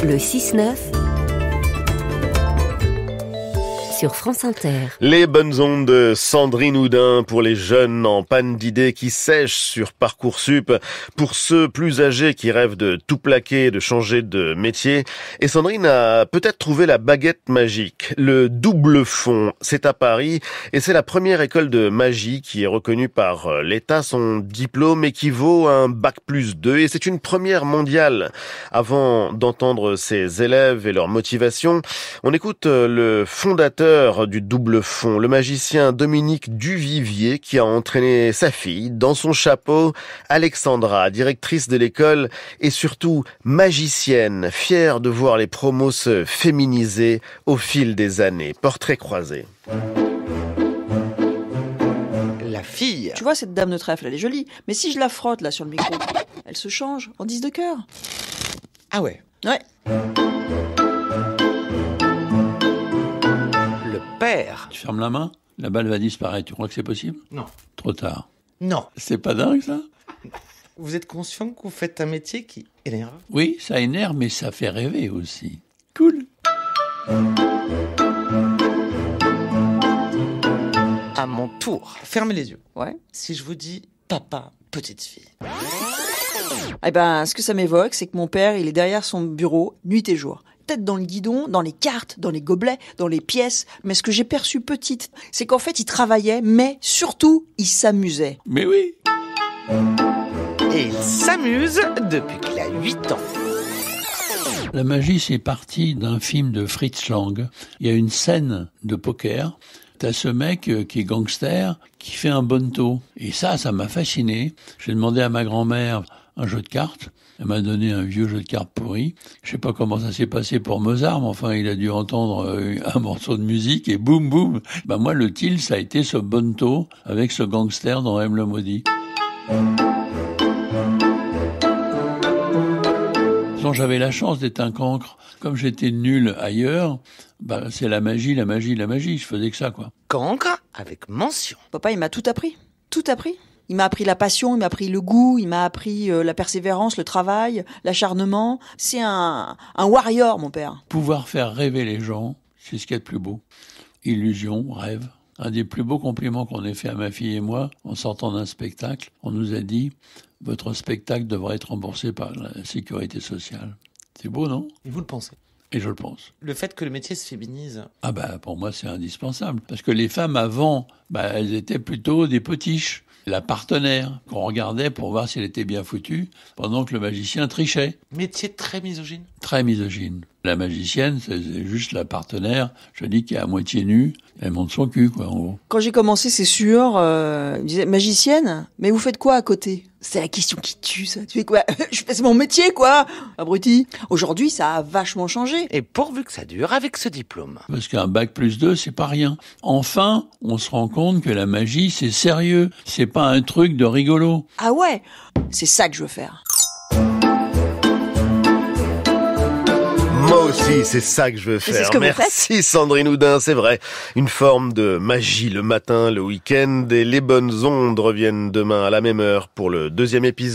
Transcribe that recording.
Le 6-9 sur France Inter. Les bonnes ondes de Sandrine Houdin pour les jeunes en panne d'idées qui sèchent sur Parcoursup, pour ceux plus âgés qui rêvent de tout plaquer, de changer de métier. Et Sandrine a peut-être trouvé la baguette magique. Le double fond, c'est à Paris et c'est la première école de magie qui est reconnue par l'État. Son diplôme équivaut à un bac+2 et c'est une première mondiale. Avant d'entendre ses élèves et leur motivation, on écoute le fondateur du double fond, le magicien Dominique Duvivier, qui a entraîné sa fille dans son chapeau. Alexandra, directrice de l'école et surtout magicienne, fière de voir les promos se féminiser au fil des années. Portrait croisé. La fille. Tu vois, cette dame de trèfle, elle est jolie. Mais si je la frotte, là, sur le micro, elle se change en 10 de cœur. Ah ouais. Ouais. Le père. Tu fermes la main, la balle va disparaître. Tu crois que c'est possible ? Non. Trop tard. Non. C'est pas dingue, ça ? Vous êtes conscient que vous faites un métier qui énerve ? Oui, ça énerve, mais ça fait rêver aussi. Cool. À mon tour. Fermez les yeux. Ouais. Si je vous dis papa, petite fille. Eh ben, ce que ça m'évoque, c'est que mon père, il est derrière son bureau, nuit et jour. Tête dans le guidon, dans les cartes, dans les gobelets, dans les pièces. Mais ce que j'ai perçu petite, c'est qu'en fait, il travaillait, mais surtout, il s'amusait. Mais oui. Et il s'amuse depuis qu'il a 8 ans. La magie, c'est parti d'un film de Fritz Lang. Il y a une scène de poker. T'as ce mec qui est gangster, qui fait un bonneto. Et ça m'a fasciné. J'ai demandé à ma grand-mère un jeu de cartes. Elle m'a donné un vieux jeu de cartes pourri. Je sais pas comment ça s'est passé pour Mozart, mais enfin, il a dû entendre un morceau de musique et boum, boum. Moi, le tilt, ça a été ce bonneto avec ce gangster dans M le maudit. Donc, j'avais la chance d'être un cancre. Comme j'étais nul ailleurs, c'est la magie. Je faisais que ça, quoi. Cancre avec mention. Papa, il m'a tout appris. Tout appris. Il m'a appris la passion, il m'a appris le goût, il m'a appris la persévérance, le travail, l'acharnement. C'est un warrior, mon père. Pouvoir faire rêver les gens, c'est ce qu'il y a de plus beau. Illusion, rêve. Un des plus beaux compliments qu'on ait fait à ma fille et moi, en sortant d'un spectacle, on nous a dit « Votre spectacle devrait être remboursé par la sécurité sociale ». C'est beau, non ? Et vous le pensez ? Et je le pense. Le fait que le métier se féminise. Pour moi, c'est indispensable. Parce que les femmes, avant, elles étaient plutôt des potiches. La partenaire qu'on regardait pour voir si elle était bien foutue, pendant que le magicien trichait. Métier très misogyne. Très misogyne. La magicienne, c'est juste la partenaire, je dis, qui est à moitié nue, elle monte son cul, quoi, en gros. Quand j'ai commencé, c'est sûr, il me disait, magicienne, mais vous faites quoi à côté ? C'est la question qui tue, ça. Tu fais quoi ? C'est mon métier, quoi, abruti. Aujourd'hui, ça a vachement changé. Et pourvu que ça dure avec ce diplôme. Parce qu'un bac+2, c'est pas rien. Enfin, on se rend compte que la magie, c'est sérieux. C'est pas un truc de rigolo. Ah ouais, c'est ça que je veux faire. Moi aussi, c'est ça que je veux c'est faire. ce que vous Merci Sandrine Houdin, c'est vrai. Une forme de magie le matin, le week-end, et les bonnes ondes reviennent demain à la même heure pour le 2e épisode.